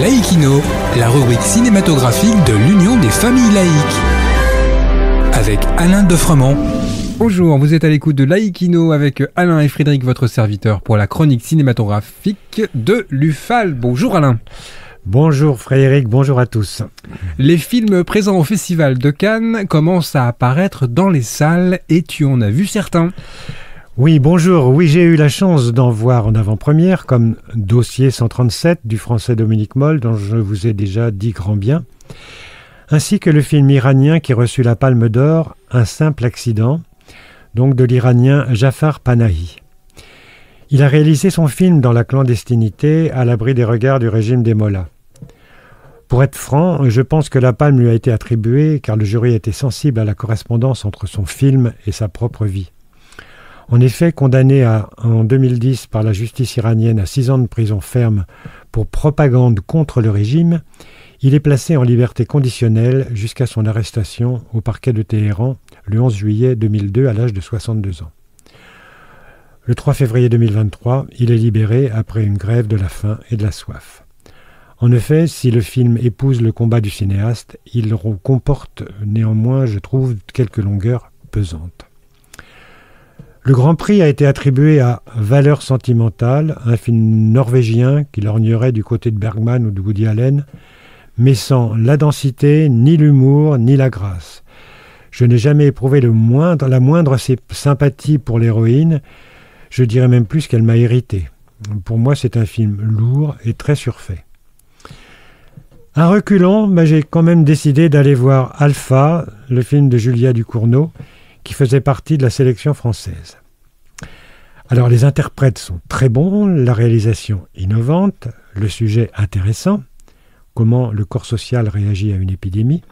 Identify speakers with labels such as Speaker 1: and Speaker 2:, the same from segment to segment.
Speaker 1: Laïkino, la rubrique cinématographique de l'Union des familles laïques. Avec Alain Defremont.
Speaker 2: Bonjour, vous êtes à l'écoute de Laïkino avec Alain et Frédéric, votre serviteur, pour la chronique cinématographique de l'UFAL. Bonjour Alain.
Speaker 3: Bonjour Frédéric, bonjour à tous.
Speaker 2: Les films présents au Festival de Cannes commencent à apparaître dans les salles et tu en as vu certains.
Speaker 3: Oui, bonjour. Oui, j'ai eu la chance d'en voir en avant-première, comme Dossier 137 du français Dominique Moll, dont je vous ai déjà dit grand bien, ainsi que le film iranien qui reçut la Palme d'Or, Un simple accident, donc de l'Iranien Jafar Panahi. Il a réalisé son film dans la clandestinité, à l'abri des regards du régime des Mollahs. Pour être franc, je pense que la Palme lui a été attribuée car le jury était sensible à la correspondance entre son film et sa propre vie. En effet, condamné en 2010 par la justice iranienne à 6 ans de prison ferme pour propagande contre le régime, il est placé en liberté conditionnelle jusqu'à son arrestation au parquet de Téhéran le 11 juillet 2002 à l'âge de 62 ans. Le 3 février 2023, il est libéré après une grève de la faim et de la soif. En effet, si le film épouse le combat du cinéaste, il comporte néanmoins, je trouve, quelques longueurs pesantes. Le Grand Prix a été attribué à Valeurs sentimentales, un film norvégien qui lorgnerait du côté de Bergman ou de Woody Allen, mais sans la densité, ni l'humour, ni la grâce. Je n'ai jamais éprouvé la moindre sympathie pour l'héroïne, je dirais même plus qu'elle m'a irrité. Pour moi, c'est un film lourd et très surfait. À reculons, j'ai quand même décidé d'aller voir Alpha, le film de Julia Ducournau, qui faisait partie de la sélection française. Alors les interprètes sont très bons, la réalisation innovante, le sujet intéressant, comment le corps social réagit à une épidémie,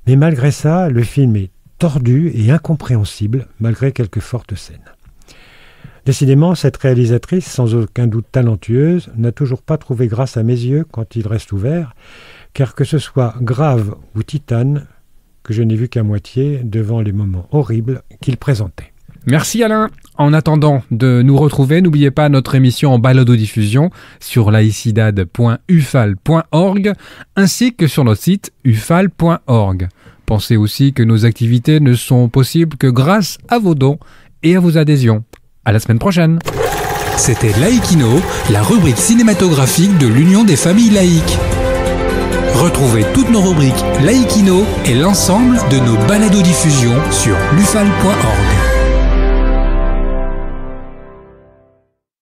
Speaker 3: mais malgré ça, le film est tordu et incompréhensible, malgré quelques fortes scènes. Décidément, cette réalisatrice, sans aucun doute talentueuse, n'a toujours pas trouvé grâce à mes yeux quand il reste ouvert, car que ce soit Grave ou Titane, que je n'ai vu qu'à moitié devant les moments horribles qu'il présentait.
Speaker 2: Merci Alain. En attendant de nous retrouver, n'oubliez pas notre émission en balado-diffusion sur laicidad.ufal.org ainsi que sur notre site ufal.org. Pensez aussi que nos activités ne sont possibles que grâce à vos dons et à vos adhésions. À la semaine prochaine.
Speaker 1: C'était Laïkino, la rubrique cinématographique de l'Union des familles laïques. Retrouvez toutes nos rubriques Laïkino et l'ensemble de nos balados-diffusions sur lufal.org.